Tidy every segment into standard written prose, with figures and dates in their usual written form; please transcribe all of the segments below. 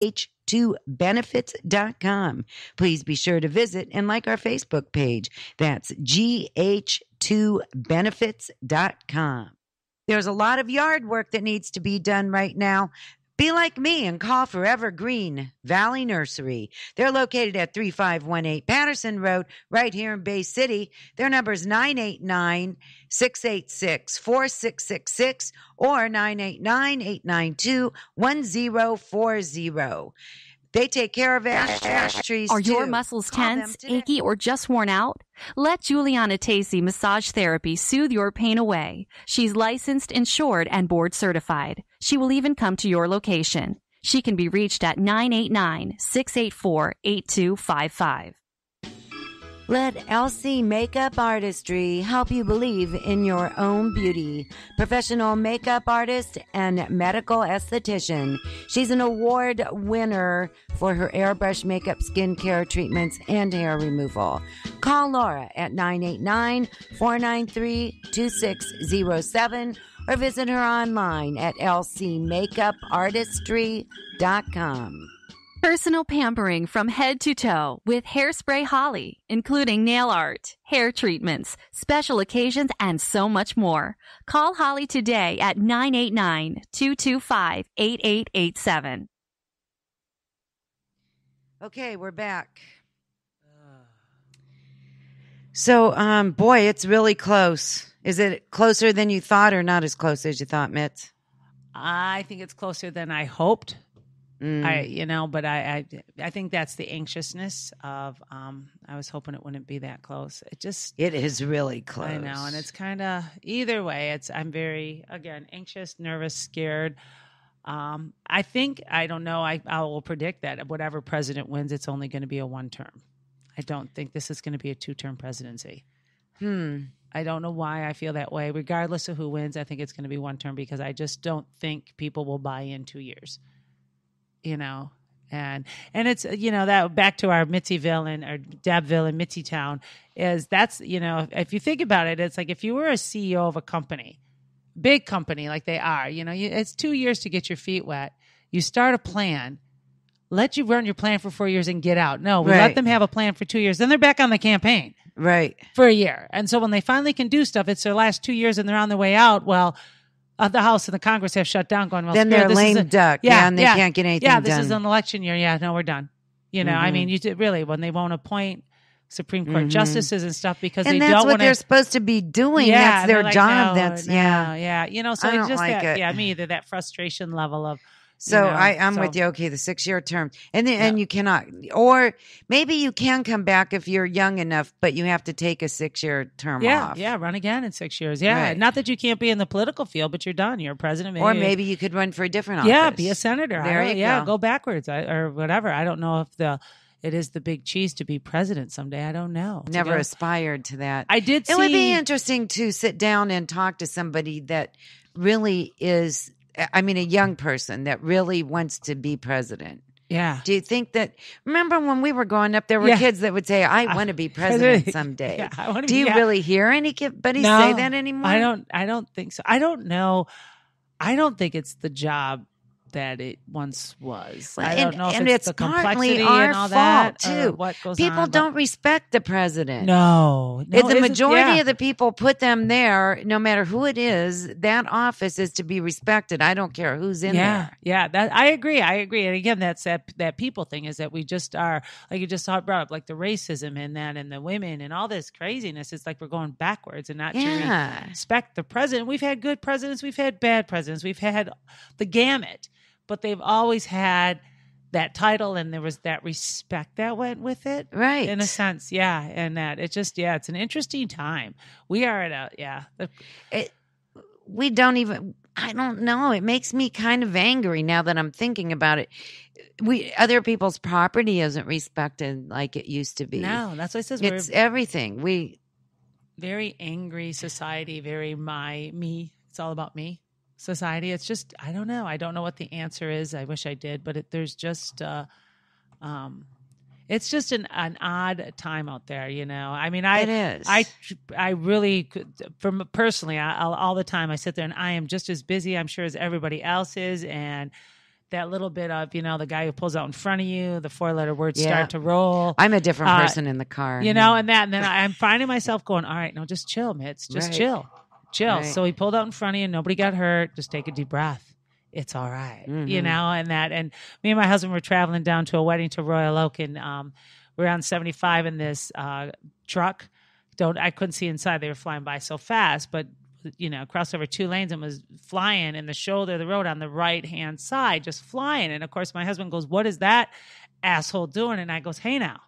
gh2benefits.com. Please be sure to visit and like our Facebook page. That's gh2benefits.com. There's a lot of yard work that needs to be done right now. Be like me and call Forever Green Valley Nursery. They're located at 3518 Patterson Road, right here in Bay City. Their number is 989-686-4666 or 989-892-1040. They take care of ash trees, Are too. your muscles tense, achy, or just worn out? Let Juliana Tacey Massage Therapy soothe your pain away. She's licensed, insured, and board certified. She will even come to your location. She can be reached at 989-684-8255. Let LC Makeup Artistry help you believe in your own beauty. Professional makeup artist and medical esthetician. She's an award winner for her airbrush makeup, skincare treatments, and hair removal. Call Laura at 989-493-2607 or visit her online at lcmakeupartistry.com. Personal pampering from head to toe with Hairspray Holly, including nail art, hair treatments, special occasions, and so much more. Call Holly today at 989-225-8887. Okay, we're back. So, boy, it's really close. Is it closer than you thought or not as close as you thought, Mitz? I think it's closer than I hoped. But I think that's the anxiousness of, I was hoping it wouldn't be that close. It is really close. I know. And it's kind of either way. I'm very, again, anxious, nervous, scared. I don't know. I will predict that whatever president wins, it's only going to be a one term. I don't think this is going to be a 2-term presidency. I don't know why I feel that way. Regardless of who wins, I think it's going to be one term because I just don't think people will buy in 2 years. And it's, that back to our Mitzyville and our Debville and Mitzytown if you think about it, it's like if you were a CEO of a company, big company like they are, it's 2 years to get your feet wet. You start a plan, let you run your plan for 4 years and get out. No, we let them have a plan for 2 years. Then they're back on the campaign. Right. For a year. And so when they finally can do stuff, it's their last 2 years and they're on their way out. Well, the House and the Congress have shut down going, well, then they're lame duck. And they can't get anything done. Yeah, this is an election year. Yeah, no, we're done. I mean, you did really, when they won't appoint Supreme Court justices and stuff because they don't want to. And that's what they're supposed to be doing. Yeah, that's their job. No, so I don't just like it. Yeah, me either. That frustration level of. So I'm with you. Okay, the 6-year term, and you cannot, or maybe you can come back if you're young enough, but you have to take a 6-year term off. Yeah, run again in 6 years. Yeah, Right. Not that you can't be in the political field, but you're done. You're a president. Or maybe you could run for a different office. Yeah, be a senator. There you go. Go backwards or whatever. I don't know if it is the big cheese to be president someday. I don't know. Never aspired to that. I did. It would be interesting to sit down and talk to somebody that really is. I mean, a young person that really wants to be president. Yeah. Do you think that? Remember when we were growing up, there were kids that would say, "I want to be president someday." Yeah, Do you really hear anybody say that anymore? I don't think so. I don't know. I don't think it's the job that it once was. Well, I don't know if it's the complexity partly our and all fault that, too. What goes People on, don't respect the president. No, The majority of the people put them there, no matter who it is. That office is to be respected. I don't care who's in there. Yeah, that I agree. And again, that's that people thing is that we just are, like you just brought up, like the racism in that and the women and all this craziness. It's like we're going backwards and not to respect the president. We've had good presidents. We've had bad presidents. We've had the gamut. But they've always had that title, and there was that respect that went with it, right? In a sense, yeah. And that it's just, it's an interesting time. We are at we don't even. I don't know. It makes me kind of angry now that I'm thinking about it. Other people's property isn't respected like it used to be. No, that's what it says. It's everything. Very angry society. Very me. It's all about me. Society. It's just, I don't know. I don't know what the answer is. I wish I did, but there's just, it's just an odd time out there, I mean, it is. I really could, from personally, all the time I sit there and I am just as busy, I'm sure, as everybody else is. And that little bit of, the guy who pulls out in front of you, the 4-letter words start to roll. I'm a different person in the car. And then I'm finding myself going, all right, no, just chill, Mitz. Just chill. Right. So he pulled out in front of you. Nobody got hurt. Just take a deep breath. It's all right. And me and my husband were traveling down to a wedding to Royal Oak, and we're on 75 in this truck. I couldn't see inside. They were flying by so fast, but crossed over 2 lanes and was flying in the shoulder of the road on the right-hand side, just flying. And of course, my husband goes, "What is that asshole doing?" And I goes, "Hey, now,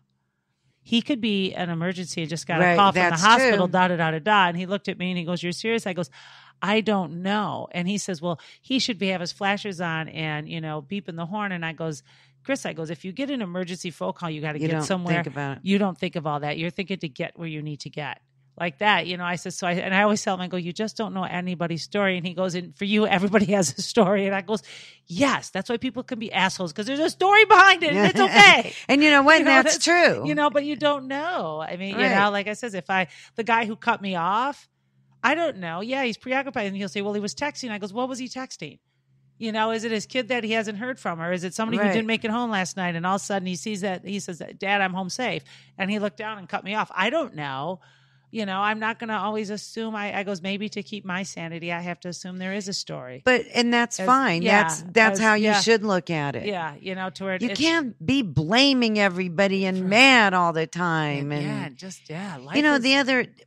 he could be an emergency and just got a call from the hospital, da-da-da-da-da." And he looked at me and he goes, "You're serious?" I goes, "I don't know." And he says, "Well, he should have his flashers on and, beeping the horn." And I goes, "Chris," I goes, "if you get an emergency phone call, you got to get somewhere. You don't think of all that. You're thinking to get where you need to get." Like that, I said, and I always tell him, I go, "You just don't know anybody's story." And he goes, "And for you, everybody has a story." And I goes, "Yes, that's why people can be assholes, because there's a story behind it, and it's okay." And you know what? That's true. But you don't know. I mean, like I says, the guy who cut me off, I don't know. Yeah, he's preoccupied, and he'll say, "Well, he was texting." I goes, "What was he texting?" Is it his kid that he hasn't heard from, or is it somebody who didn't make it home last night? And all of a sudden he sees that, he says, "Dad, I'm home safe." And he looked down and cut me off. I don't know. I'm not going to always assume. I goes, maybe to keep my sanity, I have to assume there is a story. And that's fine. That's how you should look at it. Yeah. To where you can't be blaming everybody and mad all the time.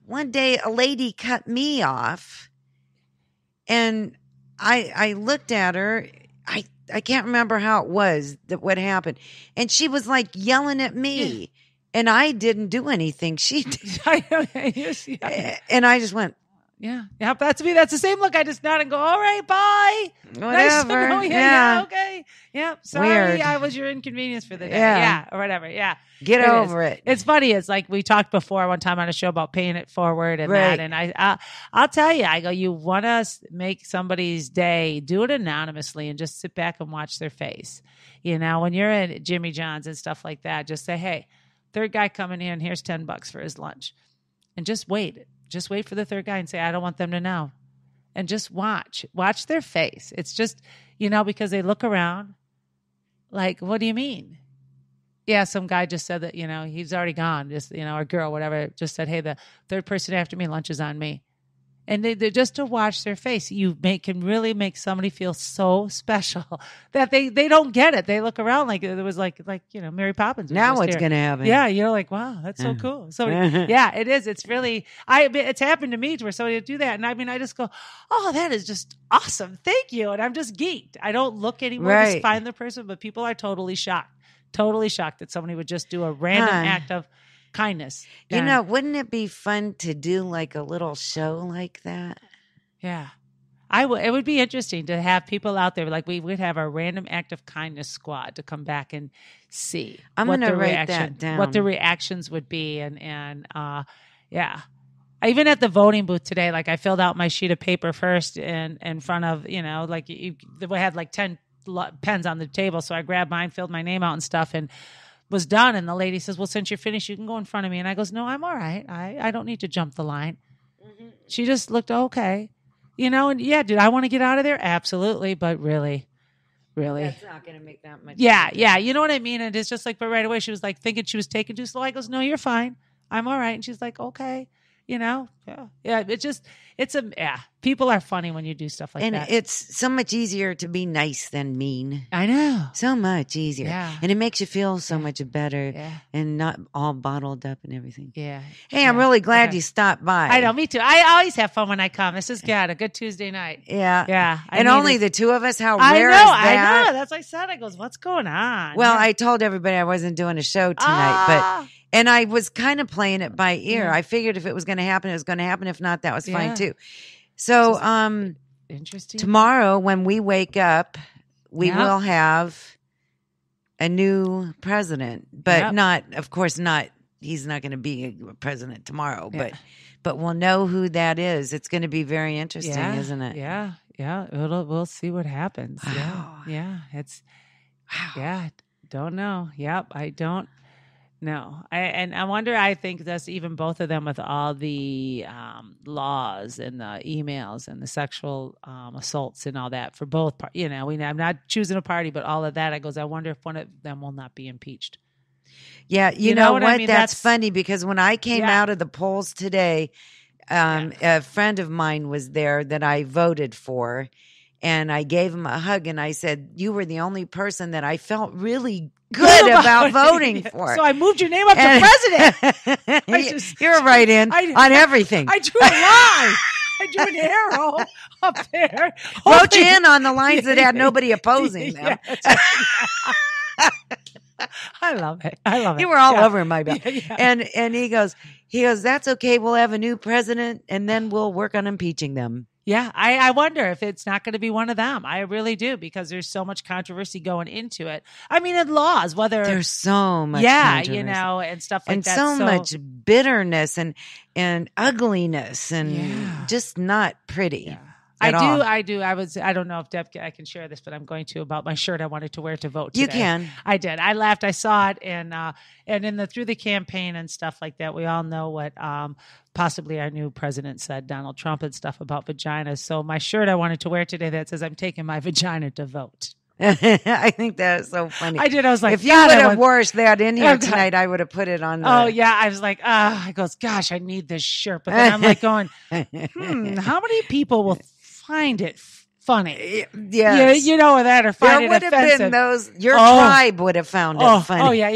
One day a lady cut me off, and I looked at her. I can't remember how it was what happened. And she was like yelling at me. Yeah. And I didn't do anything. She did. And I just went, yeah. That's me. That's the same look. I just nod and go, "All right, bye. Whatever. Nice to know you. Yeah. Okay. Yeah. Sorry, weird. I was your inconvenience for the day. Yeah. Or whatever. Yeah. Get over it. It's funny. It's like we talked before one time on a show about paying it forward and that. And I'll tell you, I go, you want to make somebody's day, do it anonymously and just sit back and watch their face. When you're in Jimmy John's and stuff like that, just say, "Hey, third guy coming in, here's $10 for his lunch." And just wait. Just wait for the third guy and say, "I don't want them to know." And just watch their face. It's just, because they look around like, "What do you mean?" Yeah, some guy just said that, he's already gone. Just, or girl, whatever, just said, "Hey, the third person after me, lunch is on me." And they're just to watch their face. Can really make somebody feel so special that they don't get it. They look around like it was like Mary Poppins. Now what's going to happen? Yeah, you're like, wow, that's so cool. Yeah, it is. It's really, it's happened to me where somebody would do that. And I just go, "Oh, that is just awesome. Thank you." And I'm just geeked. I don't look anymore to find the person, but people are totally shocked that somebody would just do a random act of kindness. Wouldn't it be fun to do like a little show like that? Yeah. It would be interesting to have people out there, like we would have a random act of kindness squad to come back and see. I'm going to write that down. What the reactions would be. And yeah. Even at the voting booth today, like I filled out my sheet of paper first in front of, we had like 10 pens on the table. So I grabbed mine, filled my name out and stuff, and was done. And the lady says, "Well, since you're finished, you can go in front of me." And I goes, "No, I'm all right. I don't need to jump the line." Mm-hmm. She just looked okay. And yeah, did I want to get out of there? Absolutely. But really. That's not going to make that much sense. Yeah. You know what I mean? And it's just like, but right away she was like thinking she was taking too slow. I goes, "No, you're fine. I'm all right." And she's like, "Okay." Yeah. People are funny when you do stuff like that. And it's so much easier to be nice than mean. I know. So much easier. Yeah. And it makes you feel so much better and not all bottled up and everything. Yeah. Hey, I'm really glad you stopped by. I know, me too. I always have fun when I come. This is good. A good Tuesday night. Yeah. Yeah. And only the two of us, how rare is that? I know. That's what I said. I goes, "What's going on?" Well, I told everybody I wasn't doing a show tonight, and I was kind of playing it by ear. I figured if it was going to happen, it was going to happen. If not, that was fine too. So, interesting. Tomorrow when we wake up, we will have a new president, but he's not going to be a president tomorrow, but we'll know who that is. It's going to be very interesting, isn't it? Yeah. Yeah. We'll see what happens. Wow. Yeah. Don't know. Yep. I don't. No. I wonder, I think that's even both of them with all the laws and the emails and the sexual assaults and all that for both. I'm not choosing a party, but all of that. I wonder if one of them will not be impeached. Yeah. You know what? I mean? That's funny because when I came Yeah. out of the polls today, a friend of mine was there that I voted for. And I gave him a hug and I said, you were the only person that I felt really good about voting for. So I moved your name up to president. You're right in on everything. I drew a line. I drew an arrow up there. Wrote you in on the lines that had nobody opposing them. I love it. I love it. You were all over my back. Yeah. And he goes, that's okay. We'll have a new president and then we'll work on impeaching them. Yeah, I wonder if it's not going to be one of them. I really do, because there's so much controversy going into it. I mean, in laws, whether there's so much, controversy. And stuff like and that, so much bitterness and ugliness and just not pretty. Yeah. I do. I don't know if Deb, I can share this, but I'm going to about my shirt I wanted to wear to vote today. You can. I did. I laughed. I saw it, and through the campaign and stuff like that, we all know what possibly our new president said, Donald Trump, and stuff about vaginas. So my shirt I wanted to wear today that says I'm taking my vagina to vote. I think that is so funny. I did. I was like, if you would have wore that in here tonight, I would have put it on. Oh yeah, I was like, I goes, gosh, I need this shirt. But then I'm like going, how many people will find it funny? Yes. You know that, or find there it offensive. There would have been those. Your tribe would have found it funny. Oh yeah.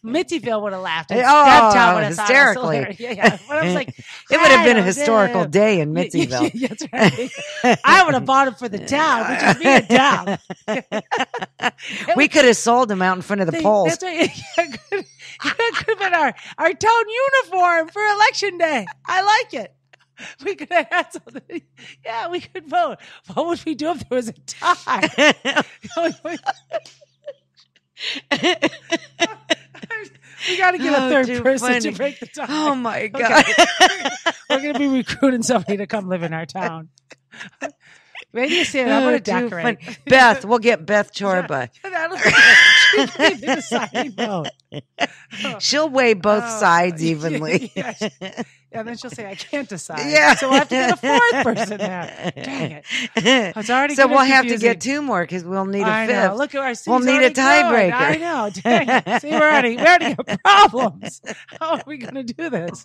Mitzieville would have laughed. Hysterically. Yeah. But I was like, it would have been a historical day in Mitzieville. That's right. I would have bought it for the town, which is me a town. We could have sold them out in front of the polls. That's right. That could have been our town uniform for election day. I like it. We could have had something. Yeah, we could vote. What would we do if there was a tie? We got to get a third person to break the tie. Oh, my God. Okay. We're going to be recruiting somebody to come live in our town. Maybe you see it. I'm going to decorate. Beth, we'll get Beth Chorba. She'll be the deciding vote. She'll weigh both sides evenly. Yeah, and then she'll say, I can't decide. Yeah. So we'll have to get a fourth person there. Dang it. It's already so we'll have to confusing. get two more because we'll need a fifth. Know. Look at our we'll need a tiebreaker. I know. Dang it. See, we already got problems. How are we going to do this?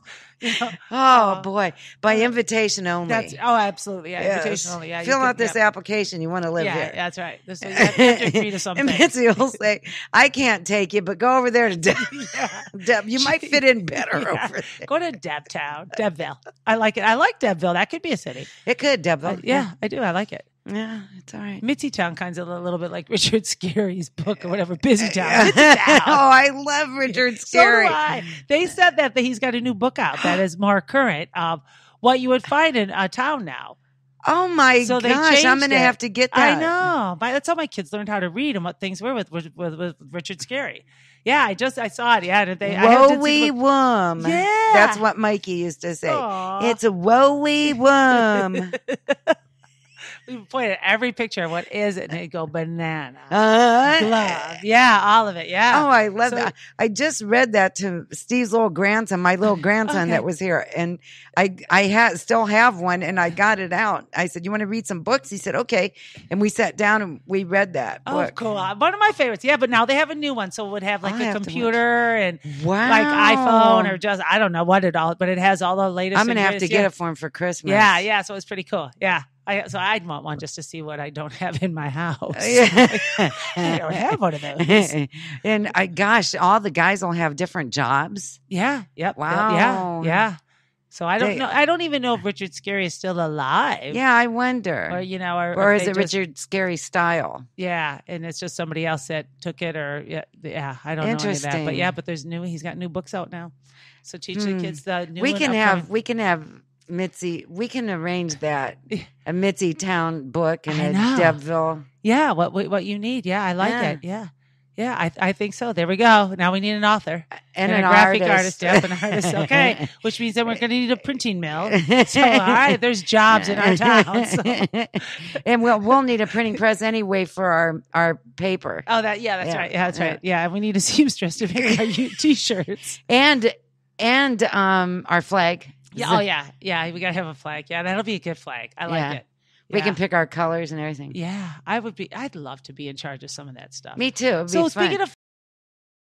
Boy. By invitation only. Absolutely. Yeah, yes. Invitation only. Yeah, fill out this application. You want to live here. Yeah, that's right. You have to agree to something. And Mitzi will say, I can't take you, but go over there to Deb. Deb, you might fit in better over there. Go to Debtown. Debville. I like it. I like Debville. That could be a city. It could, Debville. Yeah, I do. I like it. Yeah, it's all right. Mitzi Town kind of a little bit like Richard Scarry's book or whatever. Busy Town. I love Richard Scarry. So do I. They said that he's got a new book out that is more current of what you would find in a town now. Oh my gosh, I'm going to have to get that. I know. That's how my kids learned how to read and what things were with Richard Scarry. Yeah, I saw it. Yeah, woe-wee wum. Yeah, that's what Mikey used to say. Aww. It's a woe-wee wum. We point at every picture. What is it? And they go banana, glove. Yeah, all of it. Yeah. Oh, I love that. I just read that to Steve's little grandson, my little grandson that was here, and I still have one, and I got it out. I said, "You want to read some books?" He said, "Okay," and we sat down and we read that book. Oh, cool! One of my favorites. Yeah, but now they have a new one, so it would have like a computer and like iPhone or just I don't know what it all, but it has all the latest. I'm gonna have to get it for him for Christmas. Yeah. So it's pretty cool. Yeah. So I'd want one just to see what I don't have in my house. Yeah. I don't have one of those. And gosh, all the guys will have different jobs. Yeah. Yep. Wow. Yeah. So I don't know. I don't even know if Richard Scarry is still alive. Yeah, I wonder. Or is it Richard Scarry style? Yeah, and it's just somebody else that took it, or I don't know any of that. But but there's he's got new books out now. So teach the kids the new. We can have Mitzi, we can arrange that a Mitzi Town book and a Debville. Yeah, what you need. Yeah, I like it. Yeah. Yeah, I think so. There we go. Now we need an author and a an graphic artist. Yep, an artist. Okay, which means that we're going to need a printing mill. So, all right, there's jobs in our town. So. And we'll need a printing press anyway for our paper. Oh, that's right. Yeah, that's right. Yeah, and we need a seamstress to make our t-shirts and our flag. Yeah. Oh, yeah. We got to have a flag. Yeah, that'll be a good flag. I like it. We can pick our colors and everything. Yeah, I'd love to be in charge of some of that stuff. Me too. So speaking of